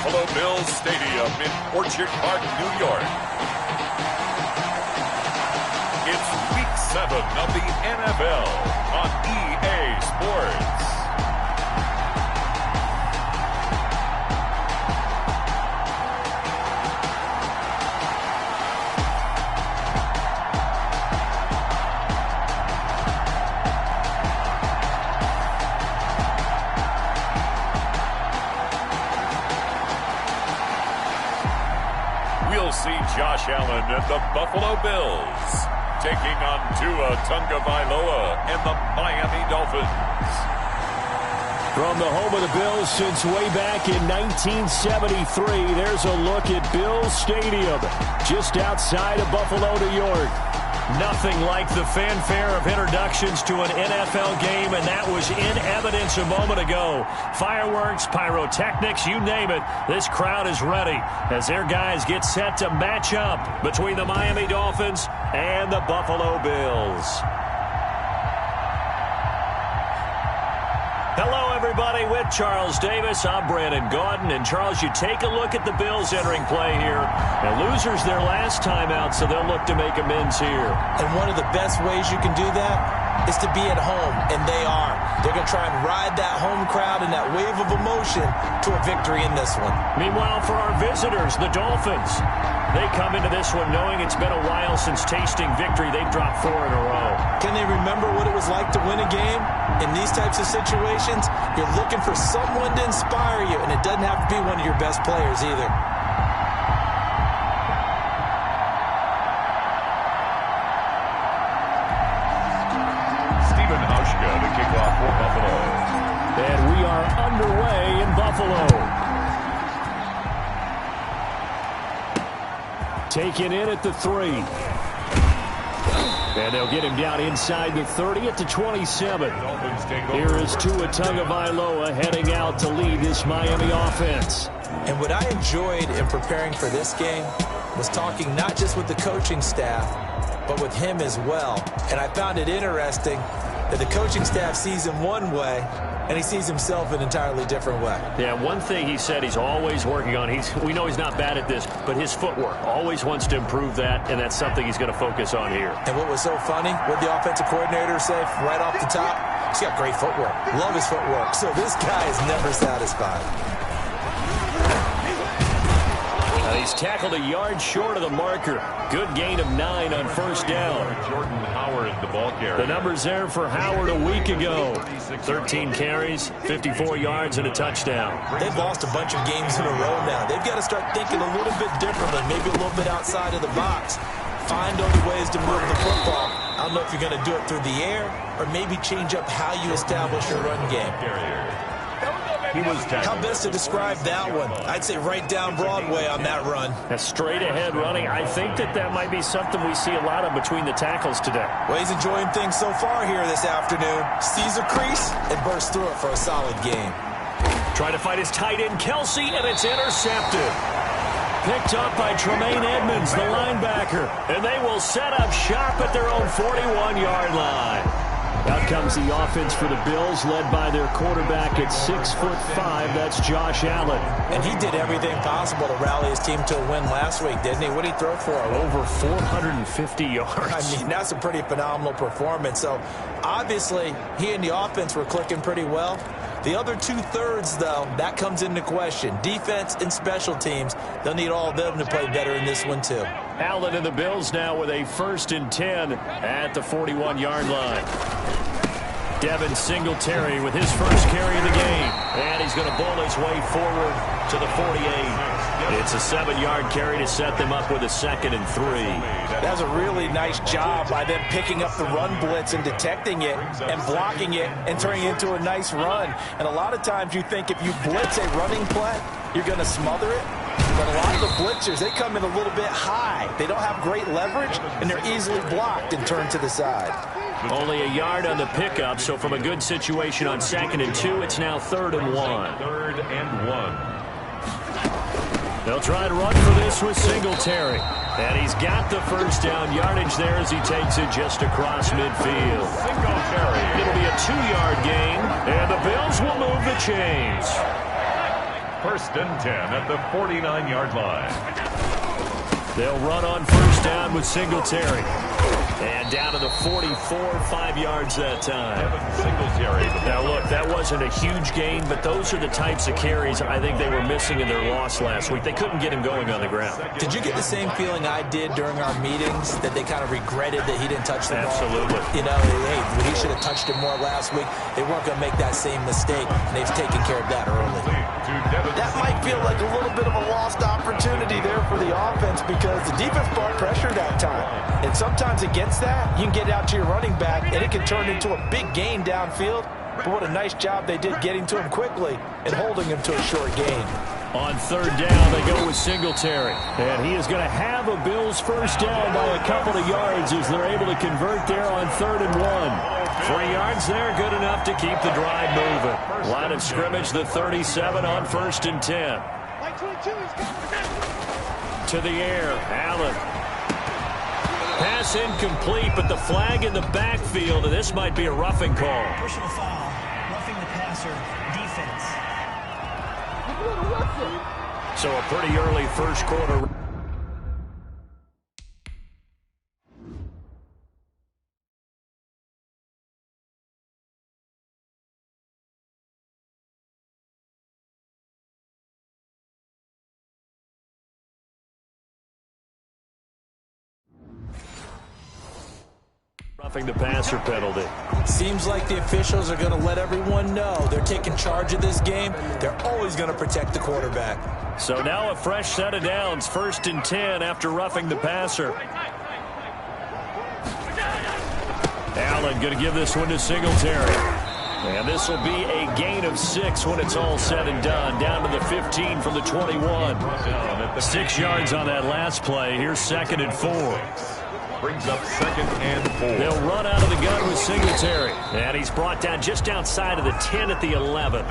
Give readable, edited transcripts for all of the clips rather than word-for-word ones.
Buffalo Bills Stadium in Orchard Park, New York. It's Week 7 of the NFL on EA Sports. We'll see Josh Allen and the Buffalo Bills taking on Tua Tagovailoa and the Miami Dolphins. From the home of the Bills since way back in 1973, there's a look at Bills Stadium just outside of Buffalo, New York. Nothing like the fanfare of introductions to an NFL game, and that was in evidence a moment ago. Fireworks, pyrotechnics, you name it. This crowd is ready as their guys get set to match up between the Miami Dolphins and the Buffalo Bills. Hello, everybody. With Charles Davis, I'm Brandon Gaudin. And, Charles, you take a look at the Bills entering play here. And losers their last time out, so they'll look to make amends here. And one of the best ways you can do that is to be at home, and they are. They're going to try and ride that home crowd and that wave of emotion to a victory in this one. Meanwhile, for our visitors, the Dolphins, they come into this one knowing it's been a while since tasting victory. They've dropped 4 in a row. Can they remember what it was like to win a game? In these types of situations, you're looking for someone to inspire you, and it doesn't have to be one of your best players either. To kick off for Buffalo. And we are underway in Buffalo. Taken in at the 3. And they'll get him down inside the 30 at the 27. Here is Tua Tagovailoa heading out to lead this Miami offense. And what I enjoyed in preparing for this game was talking not just with the coaching staff, but with him as well. And I found it interesting that the coaching staff sees him one way, and he sees himself an entirely different way. Yeah, one thing he said he's always working on, we know he's not bad at this, but his footwork, always wants to improve that, and that's something he's going to focus on here. And what was so funny, what the offensive coordinator said right off the top, he's got great footwork. Love his footwork. So this guy is never satisfied. He's tackled a yard short of the marker. Good gain of 9 on first down. Jordan Howard, the ball carrier. The numbers there for Howard a week ago. 13 carries, 54 yards, and a touchdown. They've lost a bunch of games in a row now. They've got to start thinking a little bit differently, maybe a little bit outside of the box. Find other ways to move the football. I don't know if you're going to do it through the air or maybe change up how you establish your run game. How best to describe that one? I'd say right down Broadway on that run. A straight-ahead running. I think that might be something we see a lot of between the tackles today. Well, he's enjoying things so far here this afternoon. Sees a crease and bursts through it for a solid game. Trying to fight his tight end, Kelsey, and it's intercepted. Picked up by Tremaine Edmonds, the linebacker. And they will set up shop at their own 41-yard line. Out comes the offense for the Bills, led by their quarterback at 6'5". That's Josh Allen. And he did everything possible to rally his team to a win last week, didn't he? What did he throw for? Over 450 yards. I mean, that's a pretty phenomenal performance. So, obviously, he and the offense were clicking pretty well. The other 2/3, though, that comes into question. Defense and special teams, they'll need all of them to play better in this one, too. Allen and the Bills now with a 1st and 10 at the 41-yard line. Devin Singletary with his first carry of the game. And he's going to bowl his way forward to the 48. It's a 7-yard carry to set them up with a 2nd and 3. That was a really nice job by them picking up the run blitz and detecting it and blocking it and turning it into a nice run. And a lot of times you think if you blitz a running play, you're going to smother it. But a lot of the blitzers, they come in a little bit high. They don't have great leverage, and they're easily blocked and turned to the side. Only a yard on the pickup, so from a good situation on 2nd and 2, it's now 3rd and 1. 3rd and 1. They'll try to run for this with Singletary. And he's got the first down yardage there as he takes it just across midfield. It'll be a 2-yard gain, and the Bills will move the chains. First and 10 at the 49-yard line. They'll run on first down with Singletary. And down to the 44, 5 yards that time. Now, look, that wasn't a huge gain, but those are the types of carries I think they were missing in their loss last week. They couldn't get him going on the ground. Did you get the same feeling I did during our meetings, that they kind of regretted that he didn't touch the ball? Absolutely. You know, hey, he should have touched it more last week. They weren't going to make that same mistake, and they've taken care of that early. That might feel like a little bit of a lost opportunity there for the offense because the defense brought pressure that time. And sometimes against that, you can get out to your running back, and it can turn into a big gain downfield. But what a nice job they did getting to him quickly and holding him to a short gain. On third down, they go with Singletary. And he is going to have a Bills first down by a couple of yards as they're able to convert there on 3rd and 1. 3 yards there, good enough to keep the drive moving. Line of scrimmage, the 37 on 1st and 10. To the air, Allen. Pass incomplete, but the flag in the backfield, and this might be a roughing call. Personal foul, roughing the passer, defense. So a pretty early first quarter. Roughing the passer penalty. Seems like the officials are going to let everyone know they're taking charge of this game. They're always going to protect the quarterback. So now a fresh set of downs, 1st and 10 after roughing the passer. Allen going to give this one to Singletary. And this will be a gain of 6 when it's all said and done. Down to the 15 from the 21. 6 yards on that last play. Here's 2nd and 4. Brings up 2nd and 4. They'll run out of the gun with Singletary. And he's brought down just outside of the 10 at the 11.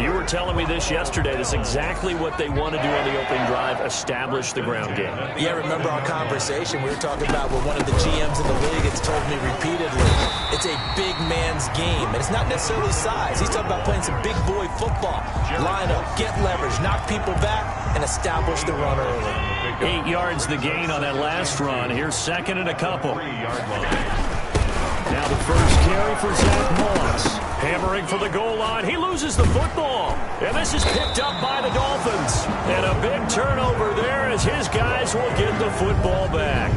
You were telling me this yesterday. That's exactly what they want to do on the opening drive, establish the ground game. Yeah, remember our conversation we were talking about where one of the GMs in the league has told me repeatedly, it's a big man's game. And it's not necessarily size. He's talking about playing some big boy football. Line up, get leverage, knock people back, and establish the run early. 8 yards the gain on that last run. Here's 2nd and a couple. Now the first carry for Zach Moss. Hammering for the goal line. He loses the football. And this is picked up by the Dolphins. And a big turnover there as his guys will get the football back.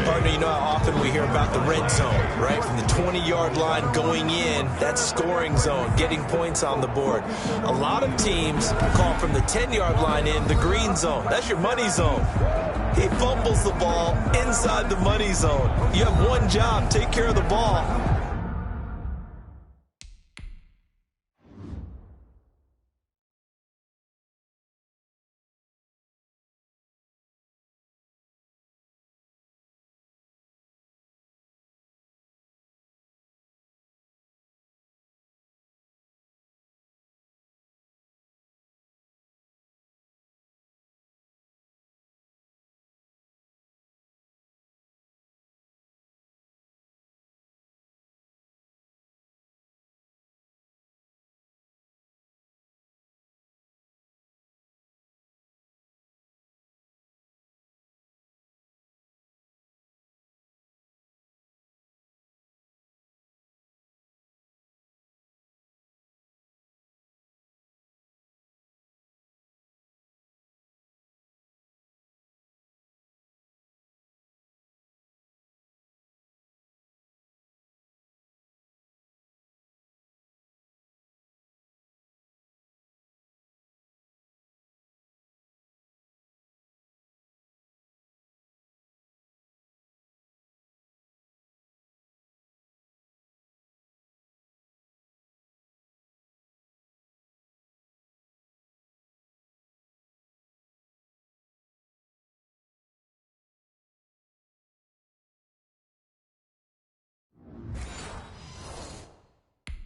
Partner, you know how often we hear about the red zone, right? From the 20-yard line going in, that's scoring zone, getting points on the board. A lot of teams call from the 10-yard line in the green zone. That's your money zone. He fumbles the ball inside the money zone. You have one job, take care of the ball.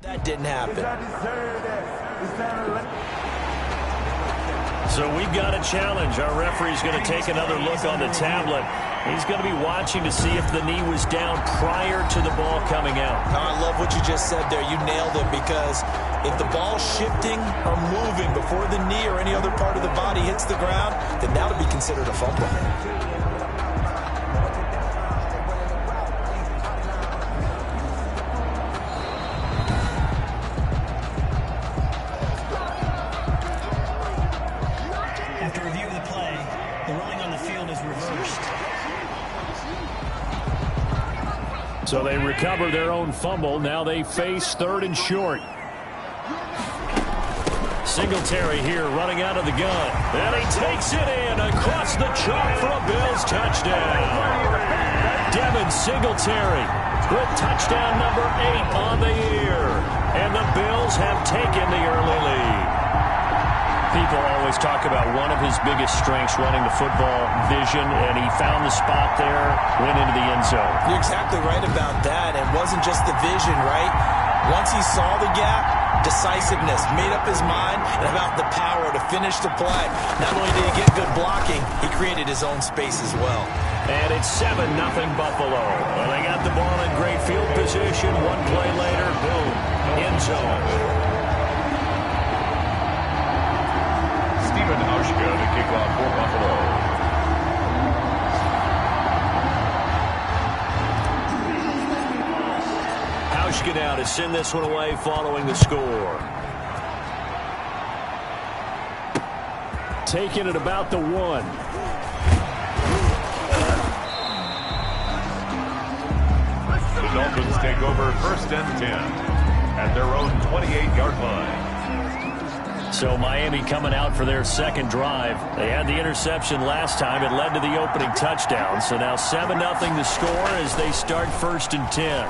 That didn't happen. So we've got a challenge. Our referee's going to take another look on the tablet. He's going to be watching to see if the knee was down prior to the ball coming out. I love what you just said there. You nailed it, because if the ball's shifting or moving before the knee or any other part of the body hits the ground, then that would be considered a fumble. After review of the play, the ruling on the field is reversed. So they recover their own fumble. Now they face 3rd and short. Singletary here running out of the gun. And he takes it in across the chalk for a Bills touchdown. Devin Singletary with touchdown number 8 on the year. And the Bills have taken the early lead. People always talk about one of his biggest strengths running the football, vision, and he found the spot there, went into the end zone. You're exactly right about that. It wasn't just the vision, right? Once he saw the gap, decisiveness, made up his mind, and about the power to finish the play. Not only did he get good blocking, he created his own space as well. And it's 7-0 Buffalo. Well, they got the ball in great field position. One play later, boom, end zone. Hauschka to kick off for Buffalo. Hauschka now to send this one away following the score. Taking it about the 1. The Dolphins take over 1st and 10 at their own 28-yard line. So Miami coming out for their second drive. They had the interception last time. It led to the opening touchdown. So now 7-0 the score as they start 1st and 10.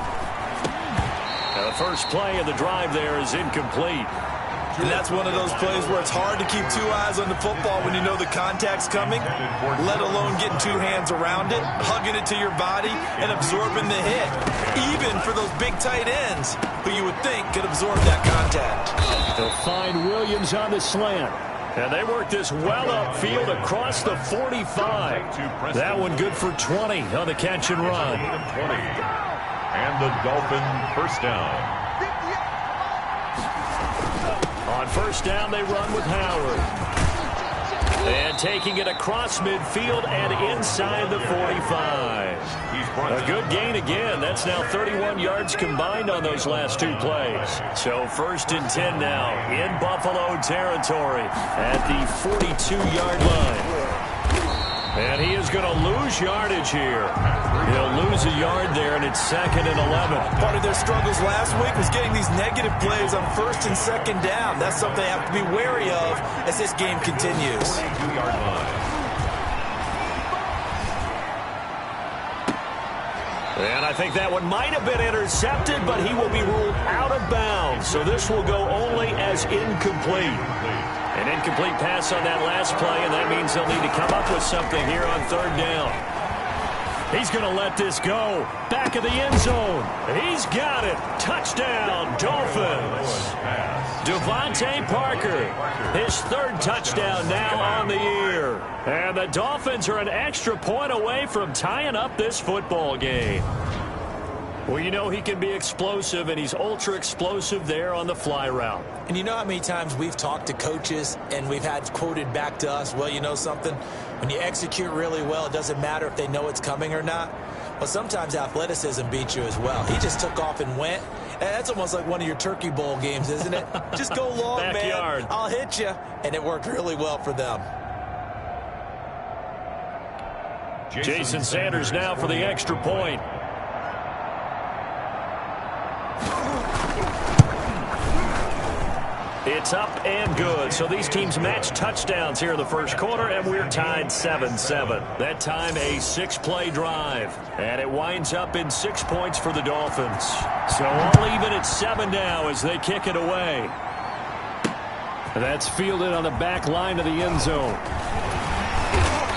Now the first play of the drive there is incomplete. And that's one of those plays where it's hard to keep 2 eyes on the football when you know the contact's coming, let alone getting 2 hands around it, hugging it to your body, and absorbing the hit. Even for those big tight ends who you would think could absorb that contact. They'll find Williams on the slant. And they work this well upfield across the 45. That one good for 20 on the catch and run. And the Dolphin first down. On first down, they run with Howard. And taking it across midfield and inside the 45. A good gain again. That's now 31 yards combined on those last 2 plays. So 1st and 10 now in Buffalo territory at the 42-yard line. And he is going to lose yardage here. He'll lose a yard there, and it's 2nd and 11. Part of their struggles last week was getting these negative plays on 1st and 2nd down. That's something they have to be wary of as this game continues. 42-yard line. And I think that one might have been intercepted, but he will be ruled out of bounds. So this will go only as incomplete. An incomplete pass on that last play, and that means they'll need to come up with something here on 3rd down. He's going to let this go. Back of the end zone. He's got it. Touchdown, Dolphins. Devontae Parker, his 3rd touchdown now on the year. And the Dolphins are an extra point away from tying up this football game. Well, you know he can be explosive, and he's ultra explosive there on the fly route. And you know how many times we've talked to coaches and we've had quoted back to us, well, you know something? When you execute really well, it doesn't matter if they know it's coming or not. Well, sometimes athleticism beats you as well. He just took off and went. That's almost like one of your Turkey Bowl games, isn't it? Just go long, Backyard. man. I'll hit you. And it worked really well for them. Jason Sanders now for the extra point. It's up and good. So these teams match touchdowns here in the first quarter, and we're tied 7-7. That time a 6-play drive, and it winds up in 6 points for the Dolphins. So all even at 7 now as they kick it away. That's fielded on the back line of the end zone.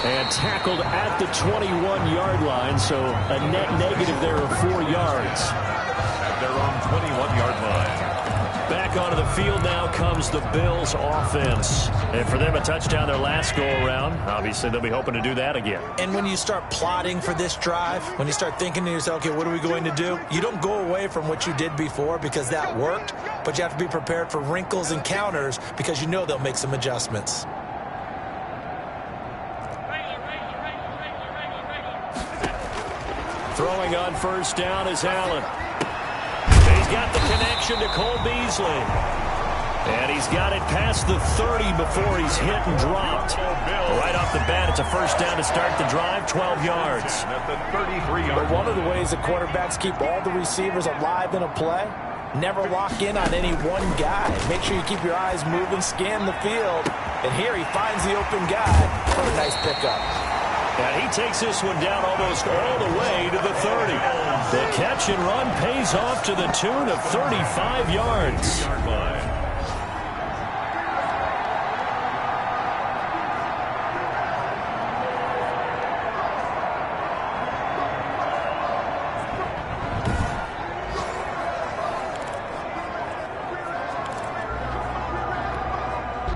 And tackled at the 21-yard line, so a net negative there of 4 yards. At their own 21-yard line. Back Back onto the field now comes the Bills offense. And for them, a touchdown their last go-around. Obviously, they'll be hoping to do that again. And when you start plotting for this drive, when you start thinking to yourself, okay, what are we going to do? You don't go away from what you did before because that worked, but you have to be prepared for wrinkles and counters because you know they'll make some adjustments. Throwing on first down is Allen. He's got the connection to Cole Beasley. And he's got it past the 30 before he's hit and dropped. Right off the bat, it's a first down to start the drive, 12 yards. But one of the ways that quarterbacks keep all the receivers alive in a play, never lock in on any one guy. Make sure you keep your eyes moving, scan the field. And here he finds the open guy for a nice pickup. And he takes this one down almost all the way to the 30. The catch and run pays off to the tune of 35 yards.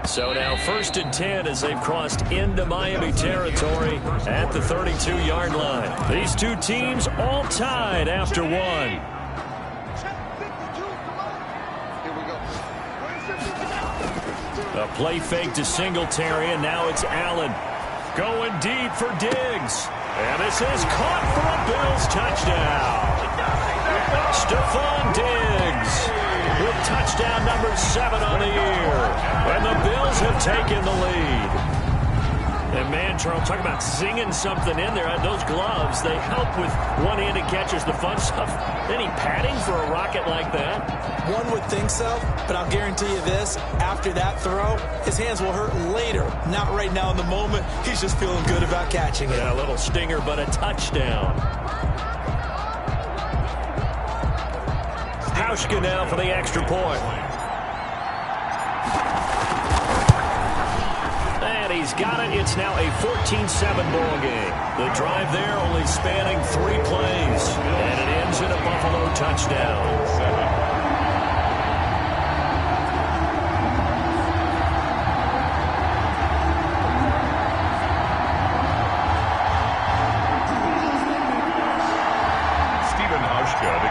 So now 1st and 10 as they've crossed into Miami territory at the 32-yard line. These two teams all tied after one. A play fake to Singletary, and now it's Allen. Going deep for Diggs. And this is caught for a Bills touchdown. Stephon Diggs with touchdown number 7 on the year. And the Bills have taken the lead. And man, Charles, talk about singing something in there. Those gloves, they help with one-handed catches, the fun stuff. Any padding for a rocket like that? One would think so, but I'll guarantee you this. After that throw, his hands will hurt later. Not right now in the moment. He's just feeling good about catching it. Yeah, a little stinger, but a touchdown. Hauschka now for the extra point. And he's got it. It's now a 14-7 ball game. The drive there only spanning 3 plays. And it ends in a Buffalo touchdown.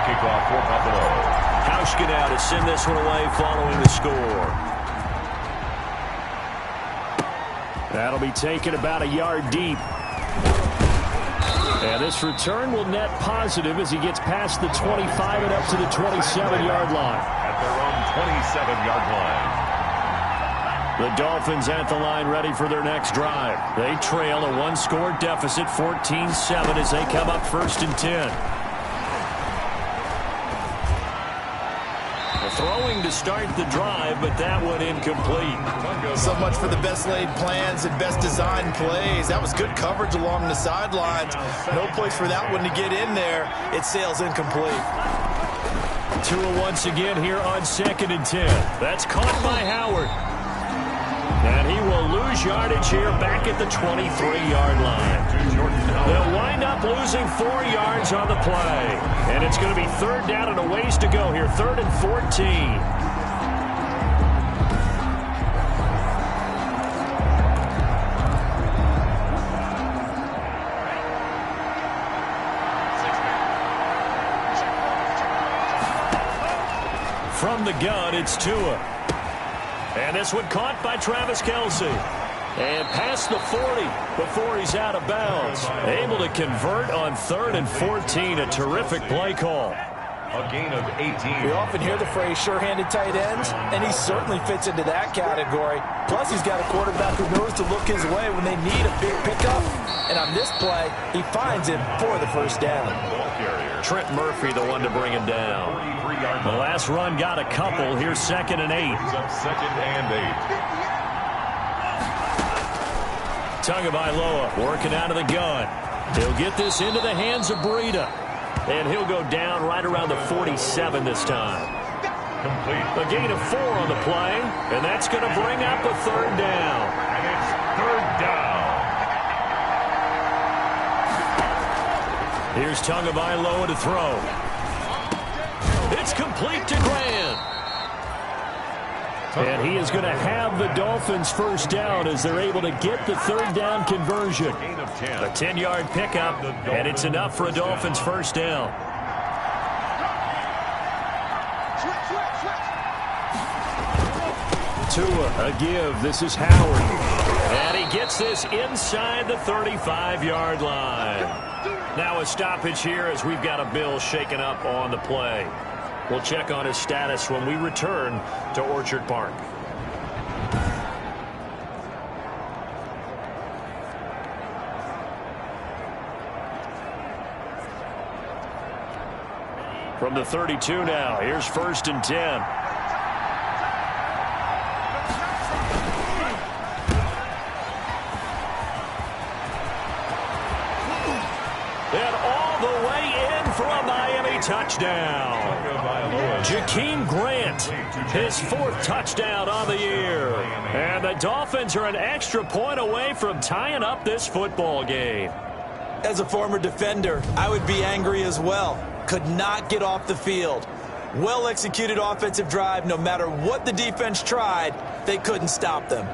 Kickoff for Buffalo. Hauschka now to send this one away following the score. That'll be taken about a yard deep. And this return will net positive as he gets past the 25 and up to the 27-yard line. At their own 27-yard line. The Dolphins at the line ready for their next drive. They trail a 1-score deficit, 14-7 as they come up 1st and 10. Throwing to start the drive, but that one incomplete. So much for the best laid plans and best designed plays. That was good coverage along the sidelines. No place for that one to get in there. It sails incomplete. Tua once again here on 2nd and 10. That's caught by Howard. And he will lose yardage here back at the 23-yard line. They'll wind up losing 4 yards on the play. And it's going to be 3rd down and a ways to go here. 3rd and 14. From the gun, it's Tua. And this one caught by Travis Kelce. And past the 40 before he's out of bounds. Able to convert on 3rd and 14. A terrific play call. A gain of 18. We often hear the phrase sure-handed tight ends, and he certainly fits into that category. Plus, he's got a quarterback who knows to look his way when they need a big pickup. And on this play, he finds him for the 1st down. Trent Murphy, the one to bring him down. The last run got a couple. Here's 2nd and 8. 2nd and 8. Tagovailoa working out of the gun. He'll get this into the hands of Breida. And he'll go down right around the 47 this time. Complete. A gain of 4 on the play. And that's going to bring up a 3rd down. And it's 3rd down. Here's Tagovailoa to throw. It's complete to Grant. And he is going to have the Dolphins first down as they're able to get the third down conversion. A 10-yard pickup, and it's enough for a Dolphins first down. Tua, a give. This is Howard. And he gets this inside the 35-yard line. Now a stoppage here as we've got a Bill shaken up on the play. We'll check on his status when we return to Orchard Park. From the 32 now, here's 1st and 10. And all the way in for a Miami touchdown. Jakeem Grant, his 4th touchdown on the year. And the Dolphins are an extra point away from tying up this football game. As a former defender, I would be angry as well. Could not get off the field. Well-executed offensive drive. No matter what the defense tried, they couldn't stop them.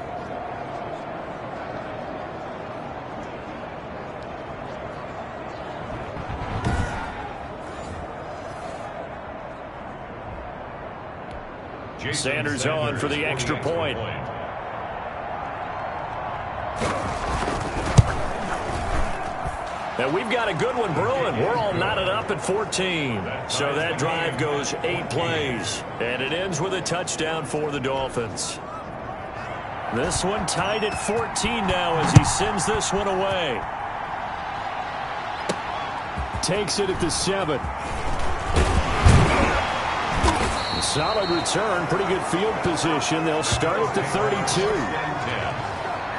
Sanders on for the extra point. And we've got a good one brewing. We're all knotted up at 14. So that drive goes 8 plays. And it ends with a touchdown for the Dolphins. This one tied at 14 now as he sends this one away. Takes it at the 7. Solid return, pretty good field position. They'll start at the 32.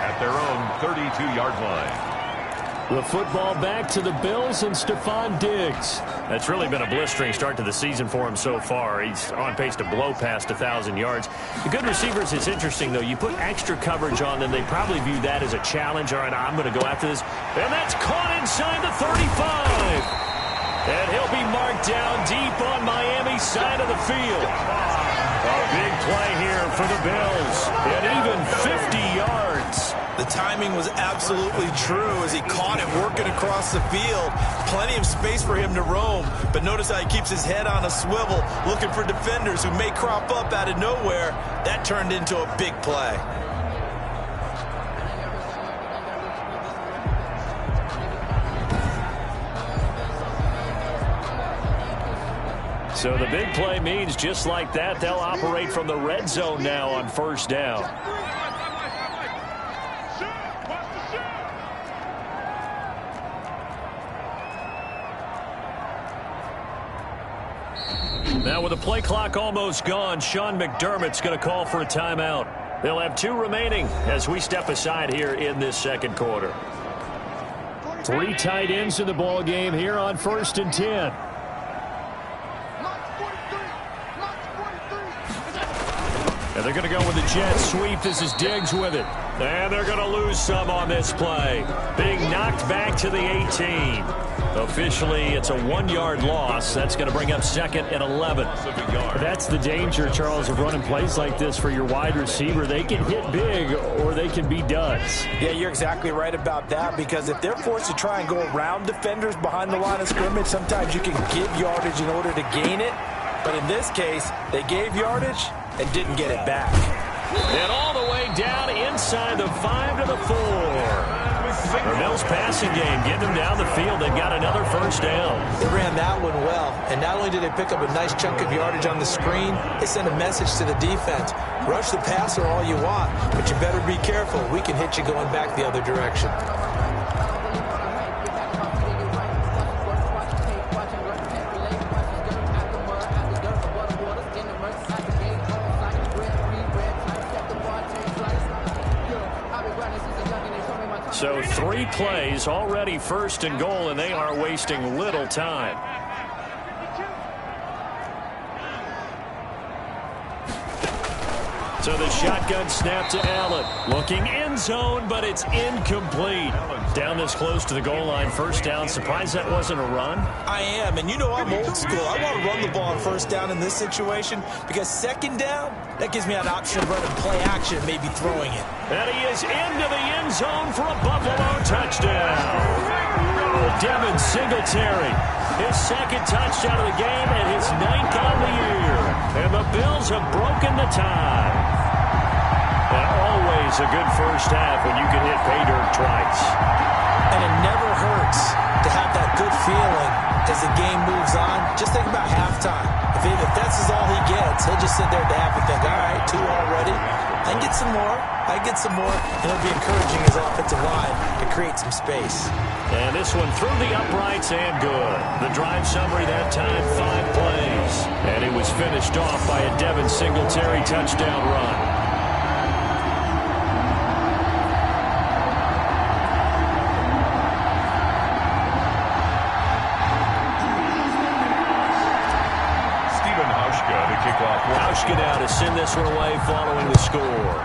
At their own 32-yard line. The football back to the Bills and Stephon Diggs. That's really been a blistering start to the season for him so far. He's on pace to blow past 1,000 yards. The good receivers, it's interesting, though. You put extra coverage on them, they probably view that as a challenge. All right, I'm going to go after this. And that's caught inside the 35. And he'll be marked down deep on Miami's side of the field. A big play here for the Bills. And even 50 yards. The timing was absolutely true as he caught it working across the field. Plenty of space for him to roam. But notice how he keeps his head on a swivel, looking for defenders who may crop up out of nowhere. That turned into a big play. So the big play means just like that, they'll operate from the red zone now on 1st down. Now with the play clock almost gone, Sean McDermott's going to call for a timeout. They'll have 2 remaining as we step aside here in this second quarter. 3 tight ends in the ball game here on 1st and 10. And they're going to go with the jet sweep. This is Diggs with it. And they're going to lose some on this play. Being knocked back to the 18. Officially, it's a 1-yard loss. That's going to bring up 2nd and 11. That's the danger, Charles, of running plays like this for your wide receiver. They can hit big or they can be duds. Yeah, you're exactly right about that, because if they're forced to try and go around defenders behind the line of scrimmage, sometimes you can give yardage in order to gain it. But in this case, they gave yardage and didn't get it back. And all the way down inside the 5 to the 4. The Bills passing game, getting them down the field. They've got another 1st down. They ran that one well. And not only did they pick up a nice chunk of yardage on the screen, they sent a message to the defense. Rush the passer all you want, but you better be careful. We can hit you going back the other direction. So 3 plays, already 1st and goal, and they are wasting little time. So the shotgun snap to Allen. Looking in end zone, but it's incomplete. Down this close to the goal line, first down. Surprised that wasn't a run? I am, and you know I'm old school. I want to run the ball on first down in this situation because second down, that gives me an option of running play action, maybe throwing it. And he is into the end zone for a Buffalo touchdown. Devin Singletary, his second touchdown of the game and his 9th on the year. And the Bills have broken the tie. And always a good first half when you can hit pay dirt twice. And it never hurts to have that good feeling as the game moves on. Just think about halftime. If that's all he gets, he'll just sit there at the half and think, all right, 2 already. I get some more. I get some more. And it'll be encouraging his offensive line to create some space. And this one through the uprights and good. The drive summary that time, 5 plays. And it was finished off by a Devin Singletary touchdown run. Hauschka now to send this one away following the score.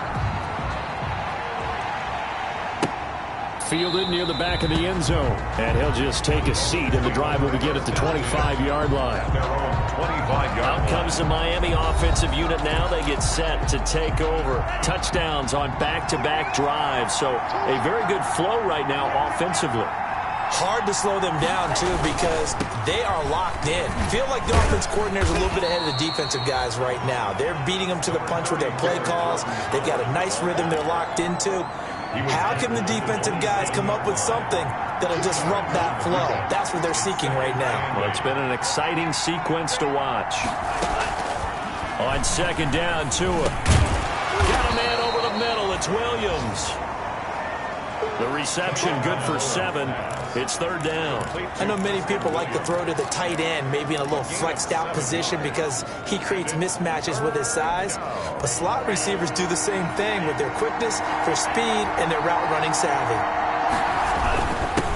Fielded near the back of the end zone. And he'll just take a seat, and the drive will begin at the 25-yard line. Out comes the Miami offensive unit now. They get set to take over. Touchdowns on back-to-back drives. So a very good flow right now offensively. Hard to slow them down, too, because they are locked in. Feel like the offense coordinator is a little bit ahead of the defensive guys right now. They're beating them to the punch with their play calls. They've got a nice rhythm they're locked into. How can the defensive guys come up with something that'll disrupt that flow? That's what they're seeking right now. Well, it's been an exciting sequence to watch. On second down, Tua. Got a man over the middle. It's Williams. The reception good for 7. It's third down. I know many people like to throw to the tight end, maybe in a little flexed out position because he creates mismatches with his size. But slot receivers do the same thing with their quickness, their speed, and their route running savvy.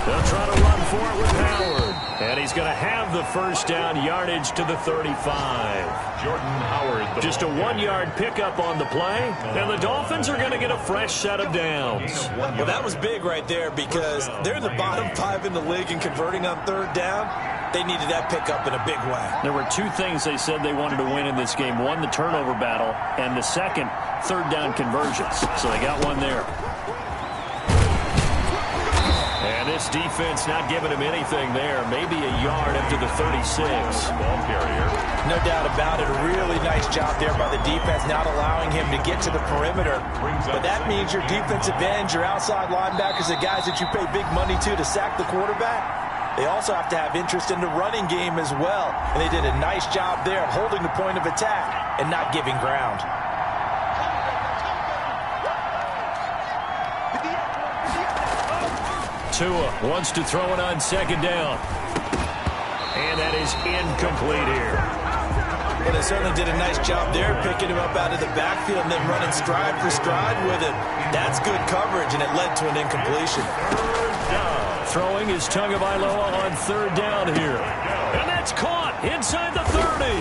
They'll try to run for it with Howard. And he's going to have the first down, yardage to the 35. Jordan Howard. Just a 1-yard pickup on the play. And the Dolphins are going to get a fresh set of downs. Well, that was big right there because they're in the bottom 5 in the league in converting on third down. They needed that pickup in a big way. There were 2 things they said they wanted to win in this game. One, the turnover battle, and the second, third down conversions. So they got one there. And this defense not giving him anything there. Maybe a yard up to the 36. Ball carrier. No doubt about it. A really nice job there by the defense, not allowing him to get to the perimeter. But that means your defensive ends, your outside linebackers, the guys that you pay big money to sack the quarterback, they also have to have interest in the running game as well. And they did a nice job there of holding the point of attack and not giving ground. Tua wants to throw it on second down. And that is incomplete here. Well, they certainly did a nice job there, picking him up out of the backfield and then running stride for stride with him. That's good coverage, and it led to an incompletion. Throwing is Tagovailoa on third down here. And that's caught inside the 30.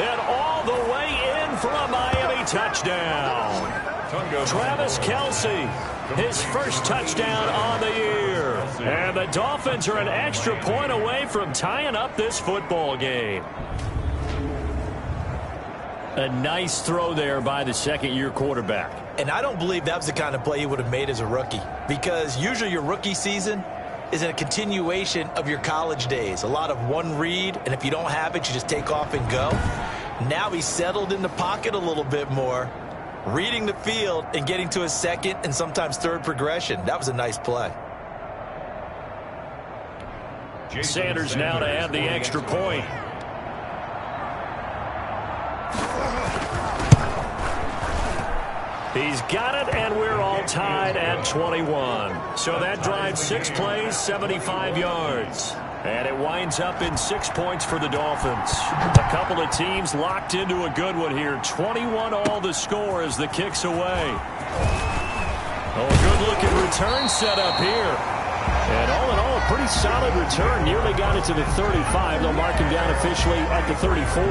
And all the way in for a Miami touchdown. Travis Kelce, his first touchdown on the year. And the Dolphins are an extra point away from tying up this football game. A nice throw there by the second-year quarterback. And I don't believe that was the kind of play he would have made as a rookie, because usually your rookie season is a continuation of your college days. A lot of one read, and if you don't have it, you just take off and go. Now he's settled in the pocket a little bit more, reading the field and getting to his second and sometimes third progression. That was a nice play. Sanders now to add the extra point. He's got it, and we're all tied at 21. So that drives 6 plays, 75 yards. And it winds up in 6 points for the Dolphins. A couple of teams locked into a good one here. 21 all the score as the kick's away. Oh, a good-looking return set up here. And all in all, a pretty solid return. Nearly got it to the 35. They'll mark him down officially at the 34.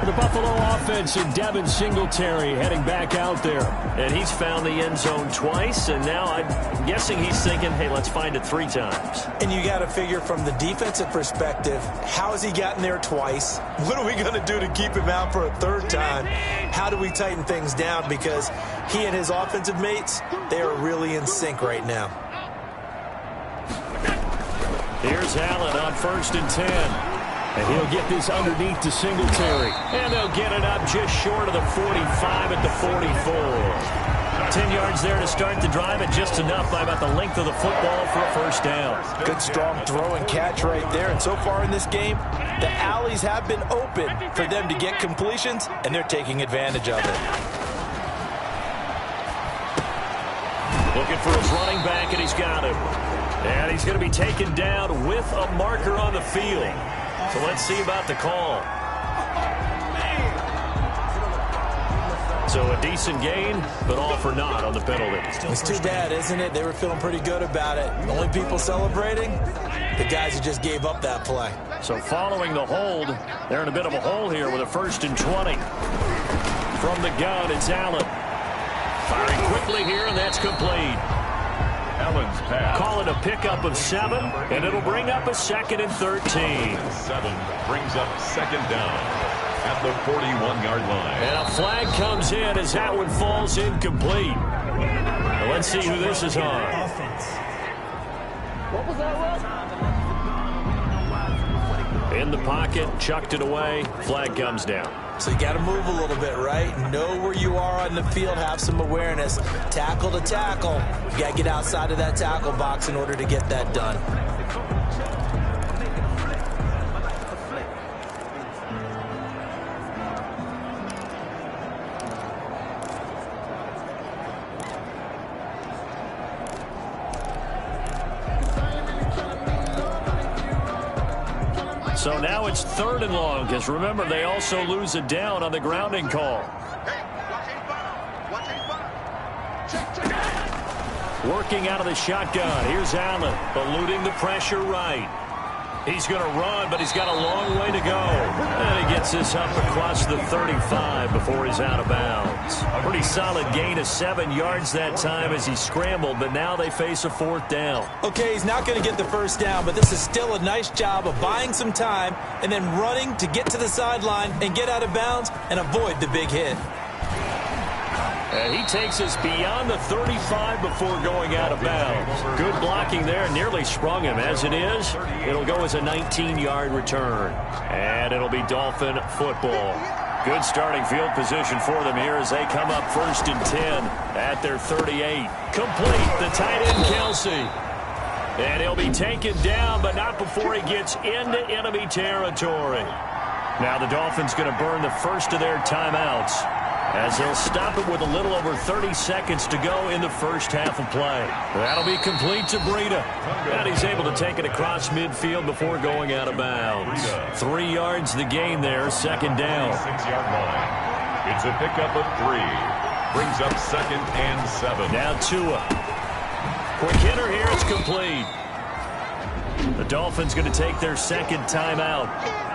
The Buffalo offense and Devin Singletary heading back out there. And he's found the end zone twice, and now I'm guessing he's thinking, hey, let's find it 3 times. And you got to figure from the defensive perspective, how has he gotten there twice? What are we going to do to keep him out for a 3rd time? How do we tighten things down? Because he and his offensive mates, they are really in sync right now. Here's Allen on 1st and 10. And he'll get this underneath to Singletary. And they'll get it up just short of the 45 at the 44. 10 yards there to start the drive, and just enough by about the length of the football for a 1st down. Good strong throw and catch right there. And so far in this game, the alleys have been open for them to get completions, and they're taking advantage of it. Looking for his running back, and he's got him. And he's going to be taken down with a marker on the field. So let's see about the call. So a decent gain, but all for naught on the penalty. It's too bad, isn't it? They were feeling pretty good about it. The only people celebrating, the guys who just gave up that play. So following the hold, they're in a bit of a hole here with a 1st and 20. From the gun, it's Allen. Firing quickly here, and that's complete. Allen's pass. Call it a pickup of 7, and it'll bring up a 2nd and 13. 7 brings up 2nd down at the 41-yard line. And a flag comes in as that one falls incomplete. Now let's see who this is on. Offense. In the pocket, chucked it away, flag comes down. So you got to move a little bit, right? Know where you are on the field, have some awareness. Tackle to tackle. You got to get outside of that tackle box in order to get that done. So now it's 3rd and long, because remember, they also lose a down on the grounding call. Working out of the shotgun. Here's Allen, eluding the pressure right. He's going to run, but he's got a long way to go. And he gets this up across the 35 before he's out of bounds. A pretty solid gain of 7 yards that time as he scrambled, but now they face a 4th down. Okay, he's not going to get the 1st down, but this is still a nice job of buying some time and then running to get to the sideline and get out of bounds and avoid the big hit. And he takes us beyond the 35 before going out of bounds. Good blocking there, nearly sprung him. As it is, it'll go as a 19-yard return. And it'll be Dolphin football. Good starting field position for them here as they come up 1st and 10 at their 38. Complete, the tight end Kelsey. And he'll be taken down, but not before he gets into enemy territory. Now the Dolphins going to burn the first of their timeouts, as they'll stop it with a little over 30 seconds to go in the 1st half of play. That'll be complete to Breida. And he's able to take it across midfield before going out of bounds. 3 yards the gain there, 2nd down. 6-yard line. It's a pickup of 3. Brings up 2nd and 7. Now Tua. Quick hitter here, it's complete. The Dolphins going to take their 2nd timeout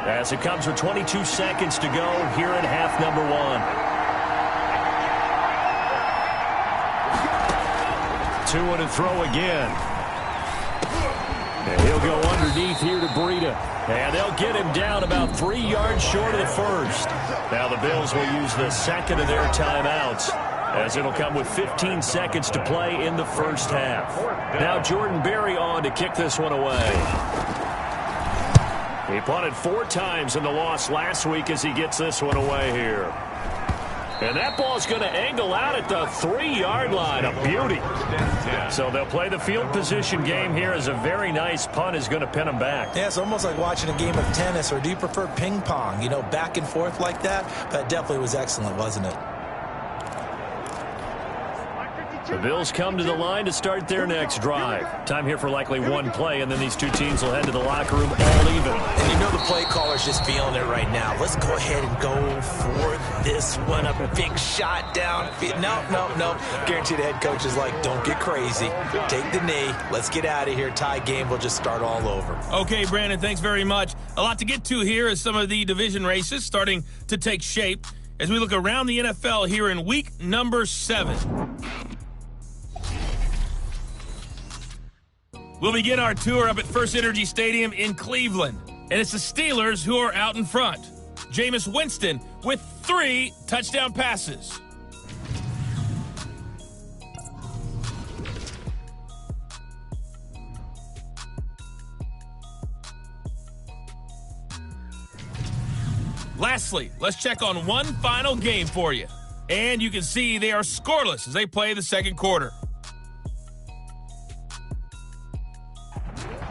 as it comes with 22 seconds to go here in half number 1. Tua to throw again. And he'll go underneath here to Breida. And they'll get him down about 3 yards short of the 1st. Now the Bills will use the 2nd of their timeouts, as it'll come with 15 seconds to play in the 1st half. Now Jordan Berry on to kick this one away. He punted 4 times in the loss last week as he gets this one away here. And that ball's going to angle out at the 3-yard line. A beauty. So they'll play the field position game here as a very nice punt is going to pin them back. Yeah, it's almost like watching a game of tennis, or do you prefer ping pong? You know, back and forth like that? That definitely was excellent, wasn't it? The Bills come to the line to start their next drive. Time here for likely one play, and then these two teams will head to the locker room all even. And you know the play caller's just feeling it right now. Let's go ahead and go for this one. A big shot down. No. Guaranteed the head coach is like, don't get crazy. Take the knee. Let's get out of here. Tie game. We'll just start all over. Okay, Brandon, thanks very much. A lot to get to here as some of the division races starting to take shape as we look around the NFL here in week number 7. We'll begin our tour up at First Energy Stadium in Cleveland. And it's the Steelers who are out in front. Jameis Winston with 3 touchdown passes. Lastly, let's check on one final game for you. And you can see they are scoreless as they play the second quarter.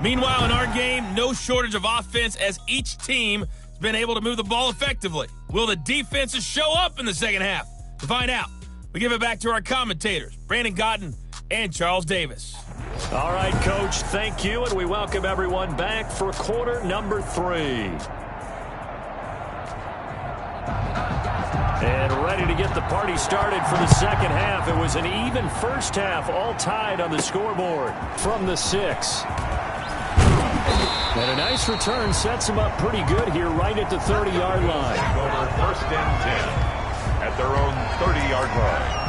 Meanwhile, in our game, no shortage of offense as each team has been able to move the ball effectively. Will the defenses show up in the second half? To find out, we give it back to our commentators, Brandon Cotton and Charles Davis. All right, Coach, thank you, and we welcome everyone back for quarter number 3. And ready to get the party started for the second half. It was an even first half, all tied on the scoreboard from the 6. And a nice return sets them up pretty good here right at the 30-yard line. Over first and 10 at their own 30-yard line.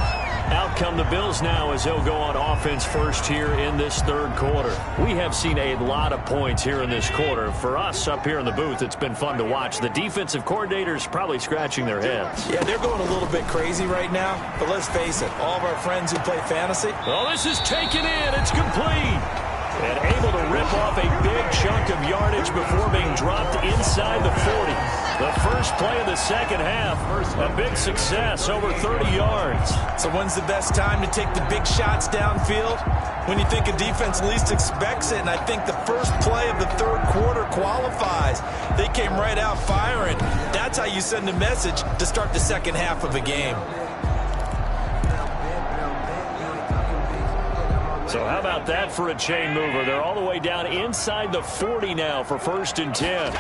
Out come the Bills now as they'll go on offense first here in this third quarter. We have seen a lot of points here in this quarter. For us up here in the booth, it's been fun to watch. The defensive coordinators probably scratching their heads. Yeah, they're going a little bit crazy right now. But let's face it, all of our friends who play fantasy. Well, this is taken in. It's complete. And able to rip off a big chunk of yardage before being dropped inside the 40. The first play of the second half, a big success, over 30 yards. So when's the best time to take the big shots downfield? When you think a defense least expects it, and I think the first play of the third quarter qualifies. They came right out firing. That's how you send a message to start the second half of a game. So how about that for a chain mover? They're all the way down inside the 40 now for first and 10.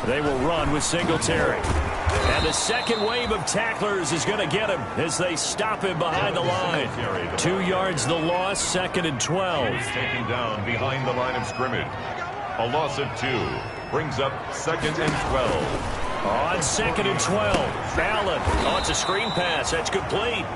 They will run with Singletary. And the second wave of tacklers is going to get him as they stop him behind the line. 2 yards the loss, second and 12. Taken down behind the line of scrimmage. A loss of 2 brings up second and 12. On second and 12, Allen. Oh, it's a screen pass. That's complete.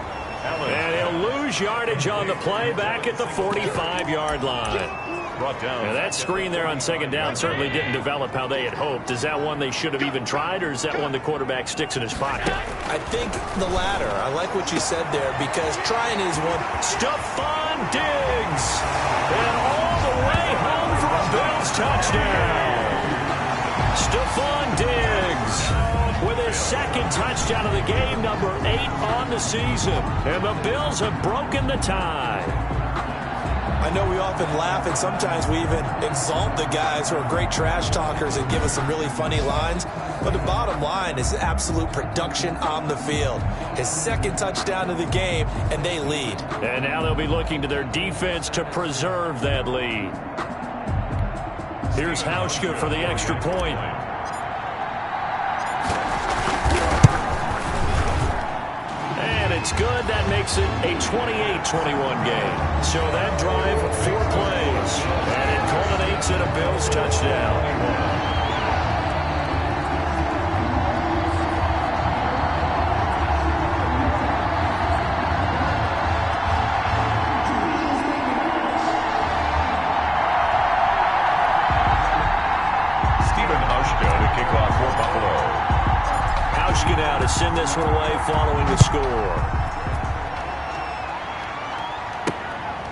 And he'll lose yardage on the play back at the 45-yard line. Brought down. Now that screen there on second down certainly didn't develop how they had hoped. Is that one they should have even tried, or is that one the quarterback sticks in his pocket? I think the latter. I like what you said there because trying is one. Stephon Diggs. And all the way home for a Bills touchdown. Stephon Diggs with his second touchdown of the game, number 8 on the season. And the Bills have broken the tie. I know we often laugh, and sometimes we even exalt the guys who are great trash talkers and give us some really funny lines. But the bottom line is absolute production on the field. His second touchdown of the game, and they lead. And now they'll be looking to their defense to preserve that lead. Here's Hauschka for the extra point. It's good. That makes it a 28-21 game. So that drive, 4 plays. And it culminates in a Bills touchdown. Now to send this one away following the score.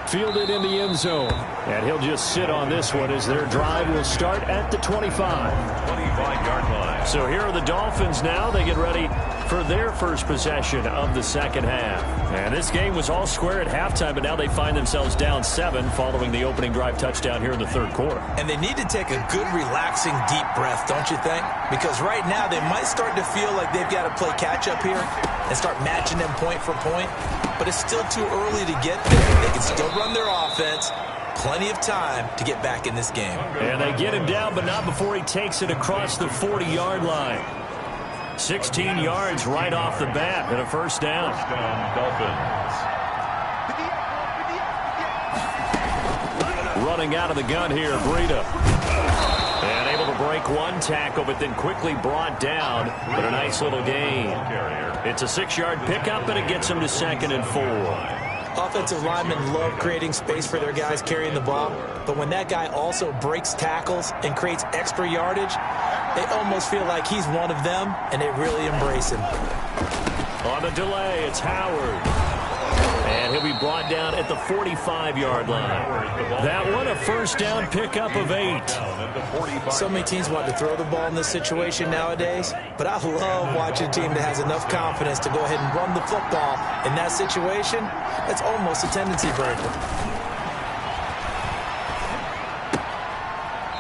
Fielded in the end zone. And he'll just sit on this one as their drive will start at the 25. 25-yard line. So here are the Dolphins now. They get ready for their first possession of the second half. And this game was all square at halftime, but now they find themselves down 7 following the opening drive touchdown here in the third quarter. And they need to take a good, relaxing, deep breath, don't you think? Because right now they might start to feel like they've got to play catch-up here and start matching them point for point. But it's still too early to get there. They can still run their offense. Plenty of time to get back in this game. And they get him down, but not before he takes it across the 40-yard line. 16 yards right off the bat and a first down. Dolphins. Running out of the gun here, Breida. And able to break one tackle, but then quickly brought down. But a nice little gain. It's a 6-yard pickup, and it gets him to 2nd and 4. Offensive linemen love creating space for their guys carrying the ball, but when that guy also breaks tackles and creates extra yardage, they almost feel like he's one of them, and they really embrace him. On the delay, it's Howard. And he'll be brought down at the 45-yard line. That one, a first down pickup of 8. So many teams want to throw the ball in this situation nowadays, but I love watching a team that has enough confidence to go ahead and run the football. In that situation, that's almost a tendency breaker.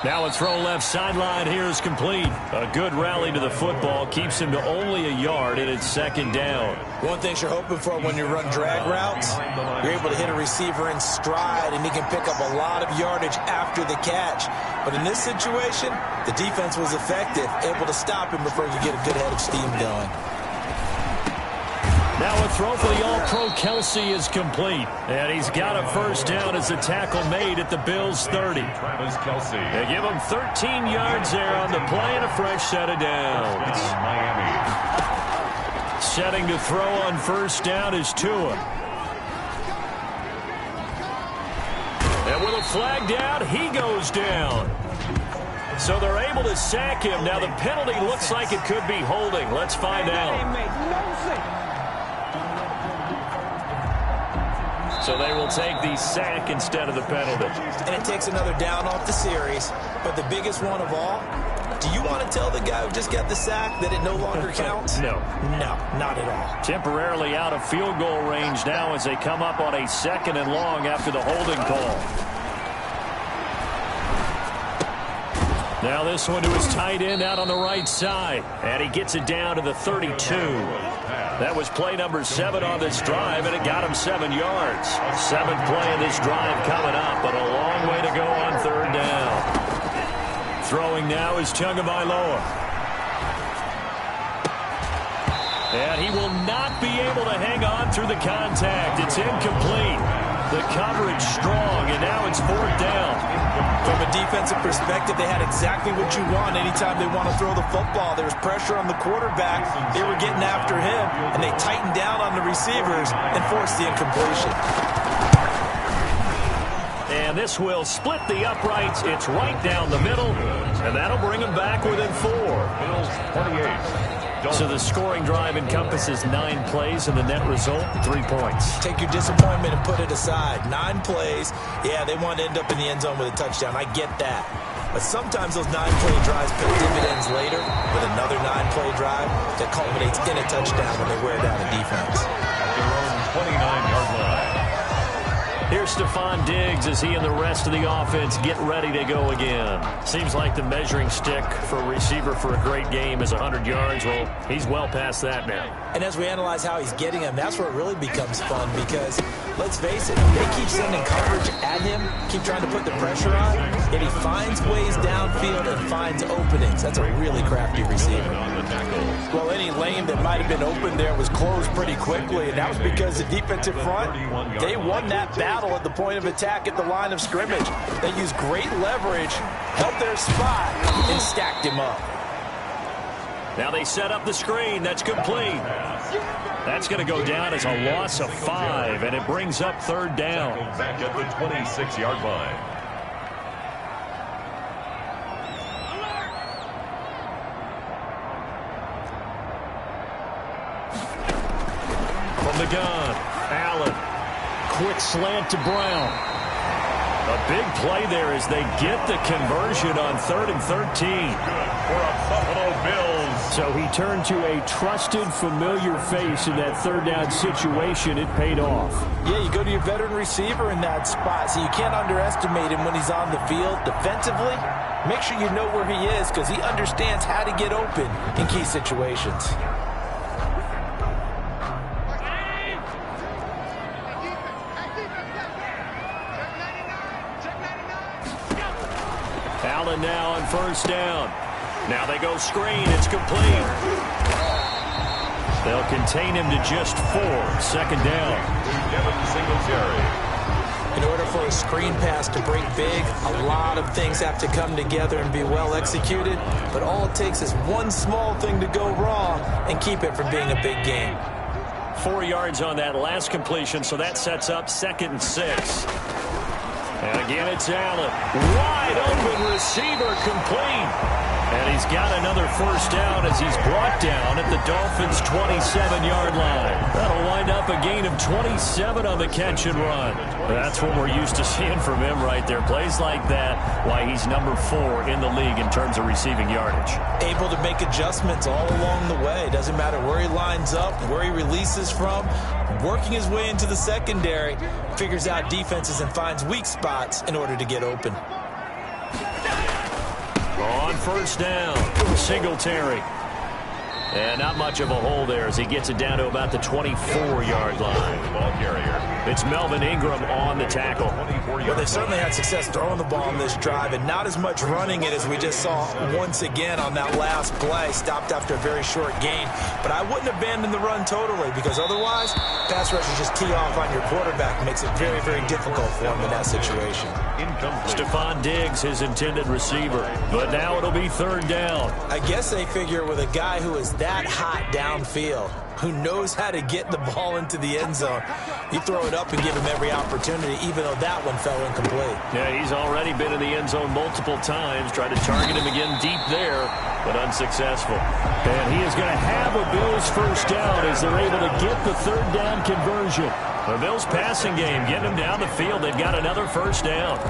Now a throw left sideline here is complete. A good rally to the football keeps him to only a yard, and it's 2nd down. One thing you're hoping for when you run drag routes, you're able to hit a receiver in stride, and he can pick up a lot of yardage after the catch. But in this situation, the defense was effective, able to stop him before you get a good head of steam going. Now a throw for the All-Pro Kelsey is complete. And he's got a first down as the tackle made at the Bills' 30. They give him 13 yards there on the play and a fresh set of downs. Setting to throw on first down is Tua. And with a flag down, he goes down. So they're able to sack him. Now the penalty looks like it could be holding. Let's find out. So they will take the sack instead of the penalty. And it takes another down off the series. But the biggest one of all, do you want to tell the guy who just got the sack that it no longer counts? No. No, not at all. Temporarily out of field goal range now as they come up on a 2nd and long after the holding call. Now this one to his tight end out on the right side. And he gets it down to the 32. That was play number 7 on this drive, and it got him 7 yards. 7th play of this drive coming up, but a long way to go on 3rd down. Throwing now is Tagovailoa. And he will not be able to hang on through the contact. It's incomplete. The coverage strong, and now it's 4th down. From a defensive perspective, they had exactly what you want anytime they want to throw the football. There was pressure on the quarterback. They were getting after him, and they tightened down on the receivers and forced the incompletion. And this will split the uprights. It's right down the middle, and that'll bring them back within 4. Bills 28. So the scoring drive encompasses 9 plays, and the net result, 3 points. Take your disappointment and put it aside. 9 plays. Yeah, they want to end up in the end zone with a touchdown. I get that. But sometimes those 9-play drives pay dividends later with another 9-play drive that culminates in a touchdown when they wear down a defense. At their own 29-yard line. Here's Stephon Diggs as he and the rest of the offense get ready to go again. Seems like the measuring stick for a receiver for a great game is 100 yards. Well, he's well past that now. And as we analyze how he's getting him, that's where it really becomes fun because, let's face it, they keep sending coverage at him, keep trying to put the pressure on, and he finds ways downfield and finds openings. That's a really crafty receiver. Well, any lane that might have been open there was closed pretty quickly, and that was because the defensive front, they won that battle at the point of attack at the line of scrimmage. They used great leverage, held their spot, and stacked him up. Now they set up the screen. That's complete. That's going to go down as a loss of 5, and it brings up 3rd down. Back at the 26-yard line. From the gun, Allen. Quick slant to Brown. A big play there as they get the conversion on 3rd and 13. Good for a Buffalo Bills So he turned to a trusted, familiar face in that third down situation. It paid off. Yeah, you go to your veteran receiver in that spot, so you can't underestimate him when he's on the field. Defensively, make sure you know where he is because he understands how to get open in key situations. Allen now on first down. Now they go screen. It's complete. They'll contain him to just 4. Second down. In order for a screen pass to break big, a lot of things have to come together and be well executed. But all it takes is one small thing to go wrong and keep it from being a big game. 4 yards on that last completion, so that sets up 2nd and 6. And again, it's Allen. Wide open receiver, complete. And he's got another first down as he's brought down at the Dolphins' 27-yard line. That'll wind up a gain of 27 on the catch and run. That's what we're used to seeing from him right there. Plays like that, why he's number 4 in the league in terms of receiving yardage. Able to make adjustments all along the way. Doesn't matter where he lines up, where he releases from. Working his way into the secondary, figures out defenses and finds weak spots in order to get open. On first down, Singletary. And not much of a hole there as he gets it down to about the 24-yard line. Ball carrier. It's Melvin Ingram on the tackle. Well, they certainly had success throwing the ball on this drive and not as much running it as we just saw once again on that last play. Stopped after a very short gain. But I wouldn't abandon the run totally because otherwise, pass rushers just tee off on your quarterback. It makes it very, very difficult for him in that situation. Stephon Diggs, his intended receiver. But now it'll be third down. I guess they figure with a guy who is that hot downfield, who knows how to get the ball into the end zone, you throw it up and give him every opportunity, even though that one fell incomplete. Yeah, he's already been in the end zone multiple times. Tried to target him again deep there, but unsuccessful. And he is going to have a Bills first down as they're able to get the third down conversion. The Bills passing game, getting them down the field. They've got another first down.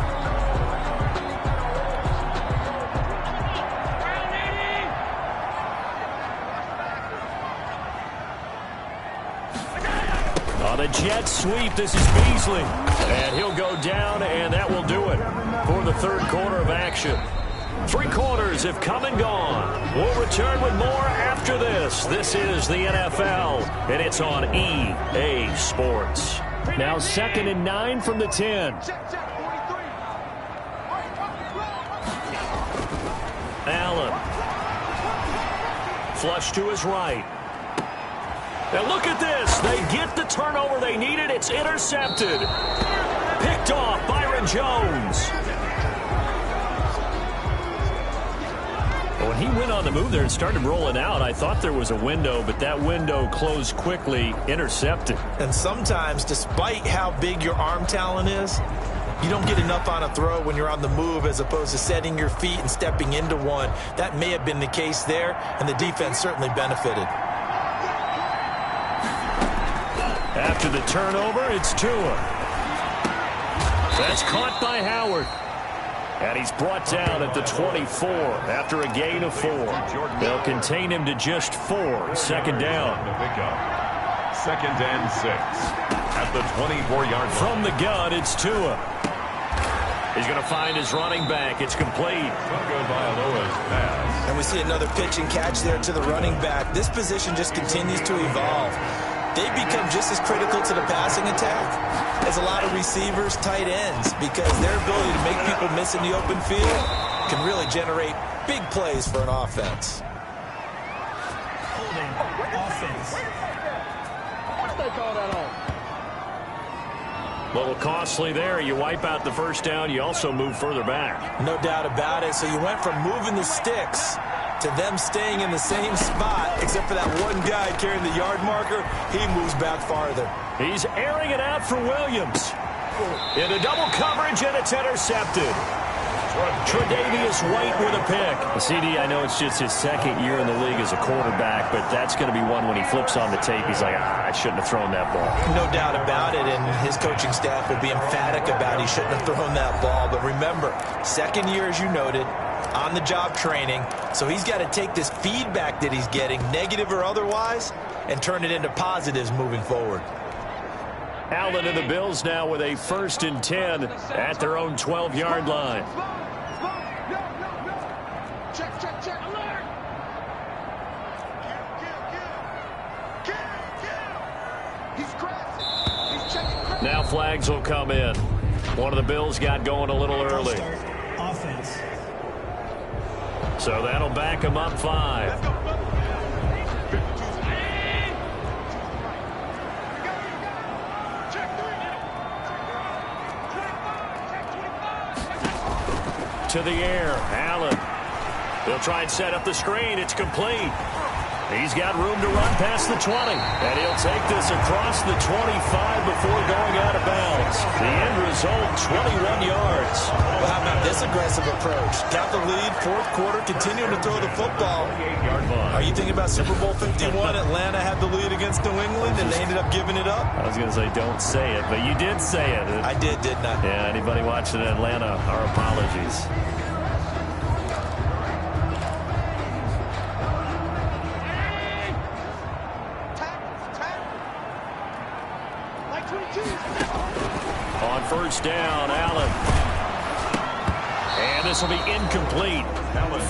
On the jet sweep, this is Beasley. And he'll go down, and that will do it for the third quarter of action. 3 quarters have come and gone. We'll return with more after this. This is the NFL, and it's on EA Sports. Now 2nd and 9 from the 10. Allen. Flush to his right. Now look at this. They get the turnover they needed. It's intercepted. Picked off Byron Jones. When he went on the move there and started rolling out, I thought there was a window, but that window closed quickly, intercepted. And sometimes, despite how big your arm talent is, you don't get enough on a throw when you're on the move as opposed to setting your feet and stepping into one. That may have been the case there, and the defense certainly benefited. After the turnover, it's Tua. That's caught by Howard. And he's brought down at the 24 after a gain of 4. They'll contain him to just 4. Second down. 2nd and 6. At the 24-yard line. From the gun, it's Tua. He's going to find his running back. It's complete. And we see another pitch and catch there to the running back. This position just continues to evolve. They become just as critical to the passing attack as a lot of receivers, tight ends, because their ability to make people miss in the open field can really generate big plays for an offense. Holding offense. What they call that on? A little costly there. You wipe out the first down. You also move further back. No doubt about it. So you went from moving the sticks to them staying in the same spot, except for that one guy carrying the yard marker. He moves back farther. He's airing it out for Williams. Into double coverage, and it's intercepted. Tre'Davious White with a pick. CD, I know it's just his second year in the league as a quarterback, but that's going to be one when he flips on the tape, he's like, I shouldn't have thrown that ball. No doubt about it, and his coaching staff will be emphatic about he shouldn't have thrown that ball. But remember, second year, as you noted, on-the-job training, so he's got to take this feedback that he's getting, negative or otherwise, and turn it into positives moving forward. Allen and the Bills now with a 1st and 10 at their own 12-yard line. Check, alert! He's crashing. He's checking. Now flags will come in. One of the Bills got going a little early. Offense. So that'll back him up 5. To the air, Allen. They'll try and set up the screen. It's complete. He's got room to run past the 20. And he'll take this across the 25 before going out of bounds. The end result, 21 yards. Well, how about this aggressive approach? Got the lead, fourth quarter, continuing to throw the football. Are you thinking about Super Bowl 51? Atlanta had the lead against New England, and they ended up giving it up? I was going to say, don't say it, but you did say it. I did, didn't I? Yeah, anybody watching Atlanta, our apologies. On 1st down, Allen. And this will be incomplete.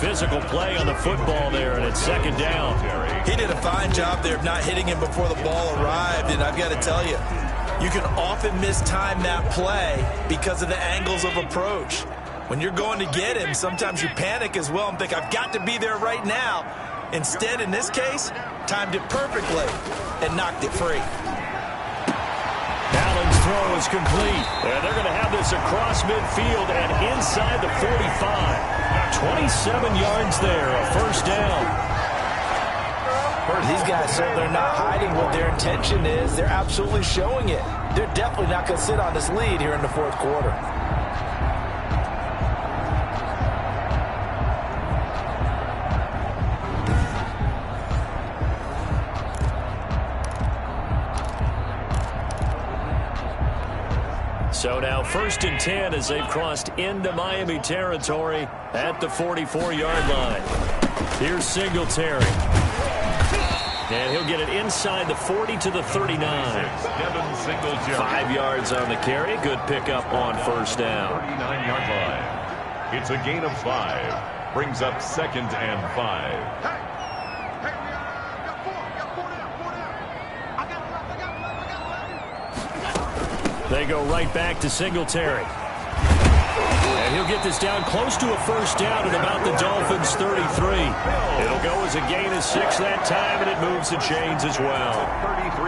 Physical play on the football there, and it's 2nd down. He did a fine job there of not hitting him before the ball arrived, and I've got to tell you, you can often mistime that play because of the angles of approach. When you're going to get him, sometimes you panic as well and think, I've got to be there right now. Instead, in this case, timed it perfectly and knocked it free. Allen's throw is complete. And they're going to have this across midfield and inside the 45. 27 yards there, a 1st down. These guys certainly are not hiding what their intention is. They're absolutely showing it. They're definitely not going to sit on this lead here in the fourth quarter. So now 1st and 10 as they've crossed into Miami territory at the 44-yard line. Here's Singletary. And he'll get it inside the 40 to the 39. 5 yards on the carry. Good pickup on 1st down. 39-yard line. It's a gain of 5. Brings up 2nd and 5. They go right back to Singletary. And he'll get this down close to a 1st down at about the Dolphins' 33. It'll go as a gain of 6 that time, and it moves the chains as well.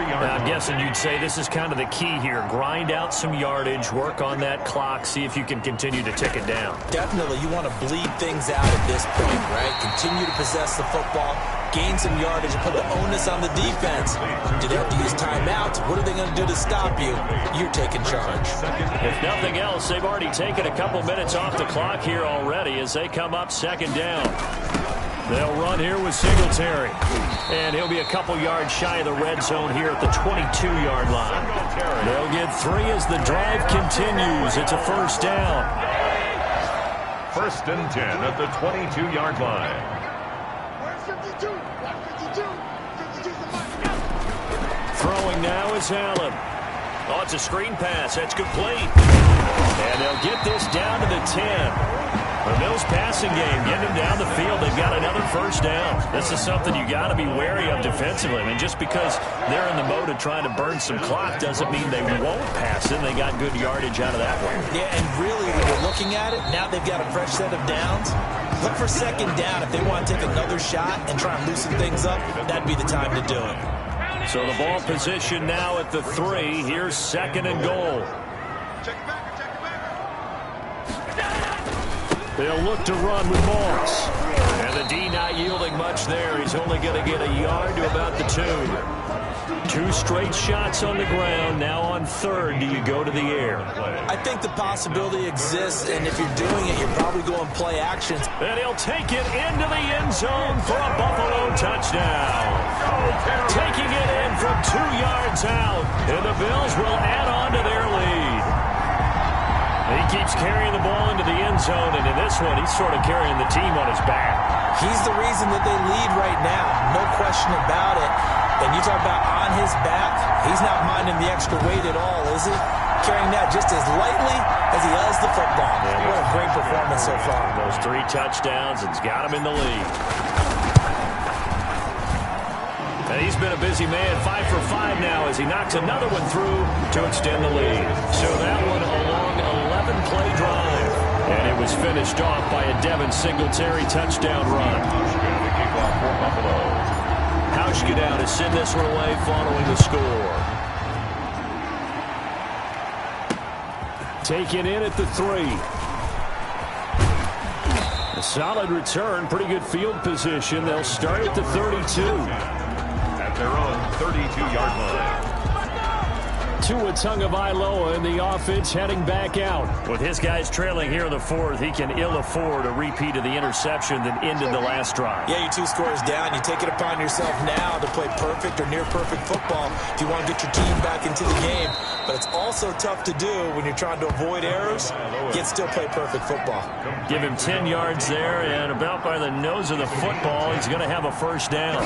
Now, I'm guessing you'd say this is kind of the key here. Grind out some yardage, work on that clock, see if you can continue to tick it down. Definitely, you want to bleed things out at this point, right? Continue to possess the football, gain some yardage, and put the onus on the defense. Do they have to use timeouts? What are they going to do to stop you? You're taking charge. If nothing else, they've already taken a couple minutes off the clock here already as they come up 2nd down. They'll run here with Singletary. And he'll be a couple yards shy of the red zone here at the 22-yard line. They'll get 3 as the drive continues. It's a 1st down. 1st and 10 at the 22-yard line. Throwing now is Allen. Oh, it's a screen pass. That's complete. And they'll get this down to the 10. The Bills passing game, getting them down the field. They've got another 1st down. This is something you got to be wary of defensively. I mean, just because they're in the mode of trying to burn some clock doesn't mean they won't pass it. They got good yardage out of that one. Yeah, and really, when you're looking at it, now they've got a fresh set of downs. Look for 2nd down. If they want to take another shot and try and loosen things up, that'd be the time to do it. So the ball position now at the 3. Here's 2nd and goal. They'll look to run with Moss. And the D not yielding much there. He's only going to get a yard to about the 2. 2 straight shots on the ground. Now on third, do you go to the air? I think the possibility exists, and if you're doing it, you're probably going play actions. And he'll take it into the end zone for a Buffalo touchdown. Taking it in from 2 yards out, and the Bills will add on to their lead. He keeps carrying the ball into the end zone, and in this one, he's sort of carrying the team on his back. He's the reason that they lead right now, no question about it. And you talk about on his back, he's not minding the extra weight at all, is he? Carrying that just as lightly as he does the football. Yeah, what a great performance so far. Those 3 touchdowns, it's got him in the lead. And he's been a busy man, 5 for 5 now as he knocks another one through to extend the lead. So that one a long 11-play drive. And it was finished off by a Devin Singletary touchdown run. Hauschgedow to send this one away following the score. Taken in at the 3. A solid return, pretty good field position. They'll start at the 32. At their own 32-yard line. Tua Tagovailoa in the offense heading back out. With his guys trailing here in the 4th, he can ill afford a repeat of the interception that ended the last drive. Yeah, you're 2 scores down. You take it upon yourself now to play perfect or near-perfect football if you want to get your team back into the game. But it's also tough to do when you're trying to avoid errors, yet still play perfect football. Give him 10 yards there, and about by the nose of the football, he's going to have a first down.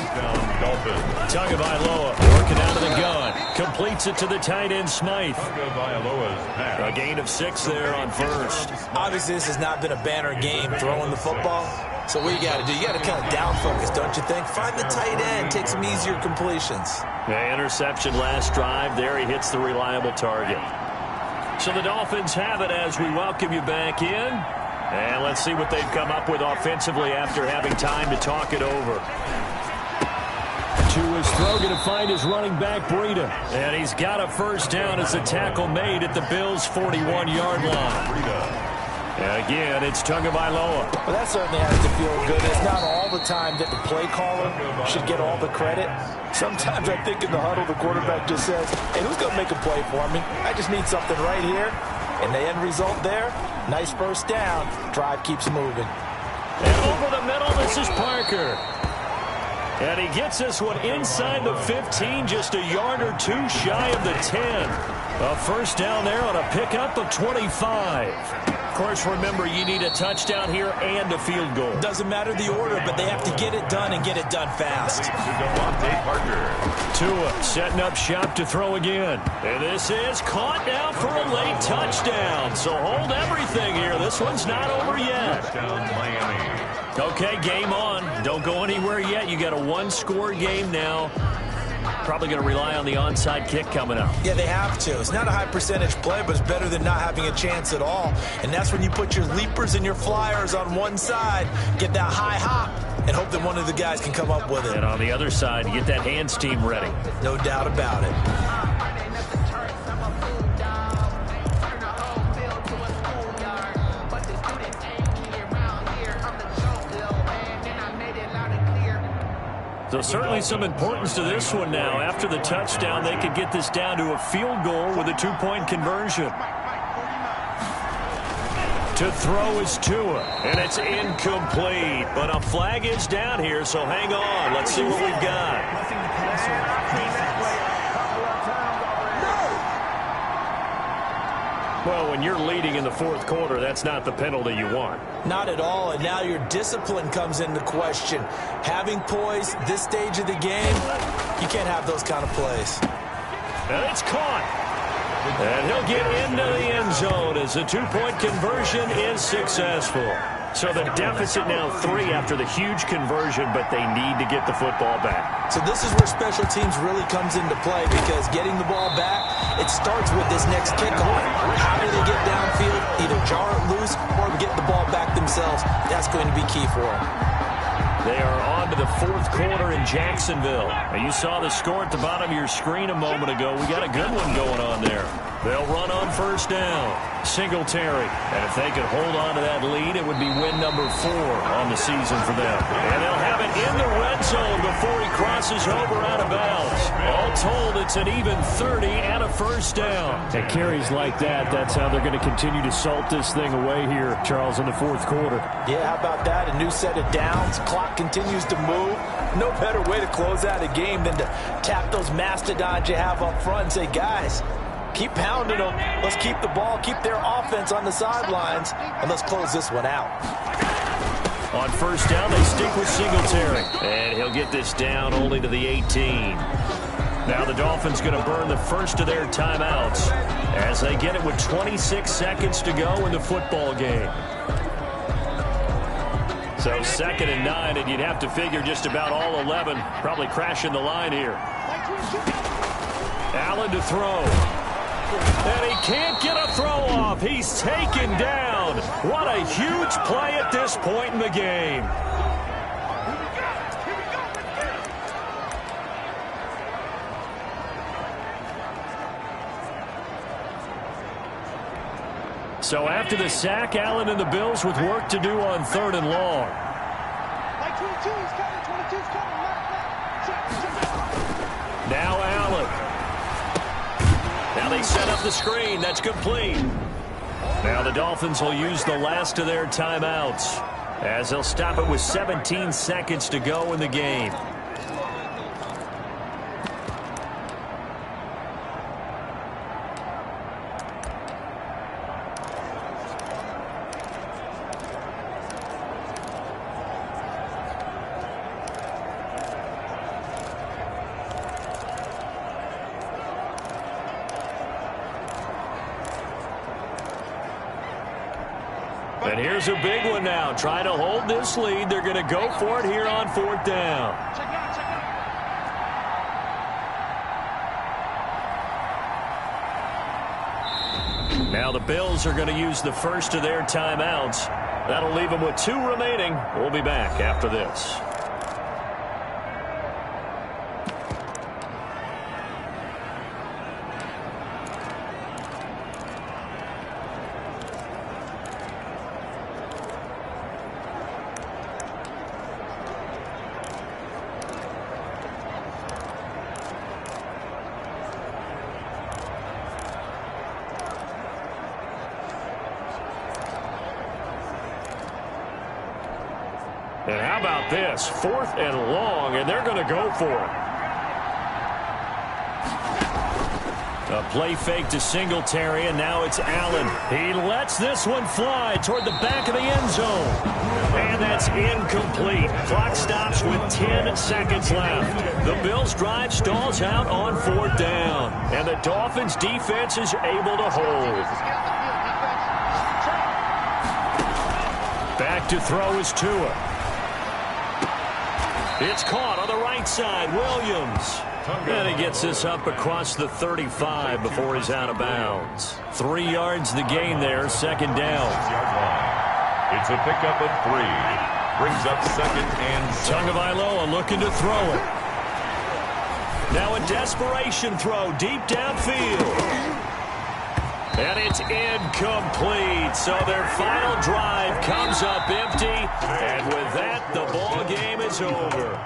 Dolphins. Tagovailoa working out of the gun. Completes it to the tight end, Smythe. A gain of 6 there on first. Obviously, this has not been a banner game throwing the football. So what you got to do, you got to kind of down focus, don't you think? Find the tight end, take some easier completions. The interception last drive. There he hits the reliable target. So the Dolphins have it as we welcome you back in. And let's see what they've come up with offensively after having time to talk it over. Tua's throw going to find his running back, Breida. And he's got a first down as the tackle made at the Bills' 41-yard line. And again, it's Tagovailoa. Well, that certainly has to feel good. It's not all the time that the play caller should get all the credit. Sometimes I think in the huddle, the quarterback just says, hey, who's going to make a play for me? I just need something right here. And the end result there, nice first down. Drive keeps moving. And over the middle, this is Parker. And he gets this one inside the 15, just a yard or 2 shy of the 10. A first down there on a pickup of 25. Of course, remember, you need a touchdown here and a field goal. Doesn't matter the order, but they have to get it done and get it done fast. Tua setting up shop to throw again. And this is caught now for a late touchdown. So hold everything here. This one's not over yet. Okay, game on. Don't go anywhere yet. You got a 1-score game now. Probably going to rely on the onside kick coming up. Yeah, they have to. It's not a high percentage play, but it's better than not having a chance at all. And that's when you put your leapers and your flyers on one side, get that high hop, and hope that one of the guys can come up with it. And on the other side, get that hands team ready. No doubt about it. So certainly some importance to this one now. After the touchdown, they could get this down to a field goal with a 2-point conversion. To throw is Tua, and it's incomplete. But a flag is down here, so hang on. Let's see what we've got. Well, when you're leading in the 4th quarter, that's not the penalty you want. Not at all, and now your discipline comes into question. Having poise this stage of the game, you can't have those kind of plays. And it's caught. And he'll get into the end zone as the 2-point conversion is successful. So the deficit now 3 after the huge conversion, but they need to get the football back. So this is where special teams really comes into play, because getting the ball back, it starts with this next kickoff. How do they get downfield, either jar it loose or get the ball back themselves? That's going to be key for them. They are on to the 4th quarter in Jacksonville. Now, you saw the score at the bottom of your screen a moment ago. We got a good one going on there. They'll run on first down. Singletary. And if they could hold on to that lead, it would be win number 4 on the season for them. And they'll have it in the red zone before he crosses over out of bounds. All told, it's an even 30 and a first down. And carries like that, that's how they're going to continue to salt this thing away here, Charles, in the fourth quarter. Yeah, how about that? A new set of downs. Clock continues to move. No better way to close out a game than to tap those mastodons you have up front and say, guys, keep pounding them. Let's keep the ball, keep their offense on the sidelines, and let's close this one out. On first down, they stick with Singletary. And he'll get this down only to the 18. Now the Dolphins going to burn the first of their timeouts as they get it with 26 seconds to go in the football game. So 2nd and 9, and you'd have to figure just about all 11 probably crashing the line here. Allen to throw. And he can't get a throw off. He's taken down. What a huge play at this point in the game. So after the sack, Allen and the Bills with work to do on 3rd and long. Now Allen. Now they set up the screen. That's complete. Now the Dolphins will use the last of their timeouts as they'll stop it with 17 seconds to go in the game. And here's a big one now. Trying to hold this lead. They're going to go for it here on 4th down. Now the Bills are going to use the first of their timeouts. That'll leave them with 2 remaining. We'll be back after this. And how about this? 4th and long, and they're going to go for it. A play fake to Singletary, and now it's Allen. He lets this one fly toward the back of the end zone. And that's incomplete. Clock stops with 10 seconds left. The Bills' drive stalls out on 4th down. And the Dolphins' defense is able to hold. Back to throw is Tua. It's caught on the right side. Williams. And he gets this up across the 35 before he's out of bounds. 3 yards the gain there, 2nd down. It's a pickup of 3. Brings up 2nd and 7. Tagovailoa looking to throw it. Now a desperation throw deep downfield. And it's incomplete. So their final drive comes up empty. And with that, the ball game is over.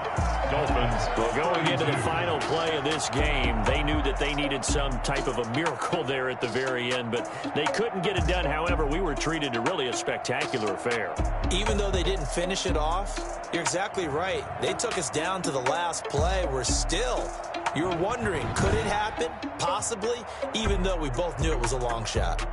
Dolphins. Well, going into the final play of this game, they knew that they needed some type of a miracle there at the very end, but they couldn't get it done. However, we were treated to really a spectacular affair. Even though they didn't finish it off, you're exactly right. They took us down to the last play. We're still, you're wondering, could it happen? Possibly, even though we both knew it was a long shot.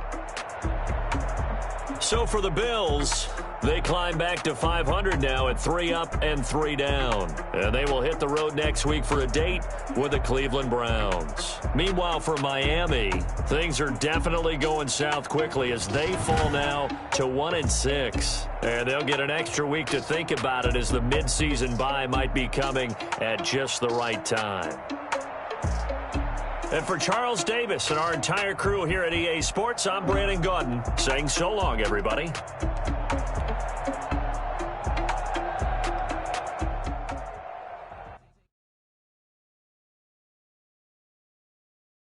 So for the Bills, they climb back to 500 now at 3 up and 3 down. And they will hit the road next week for a date with the Cleveland Browns. Meanwhile, for Miami, things are definitely going south quickly as they fall now to 1-6. And they'll get an extra week to think about it as the midseason bye might be coming at just the right time. And for Charles Davis and our entire crew here at EA Sports, I'm Brandon Gaudin saying so long, everybody.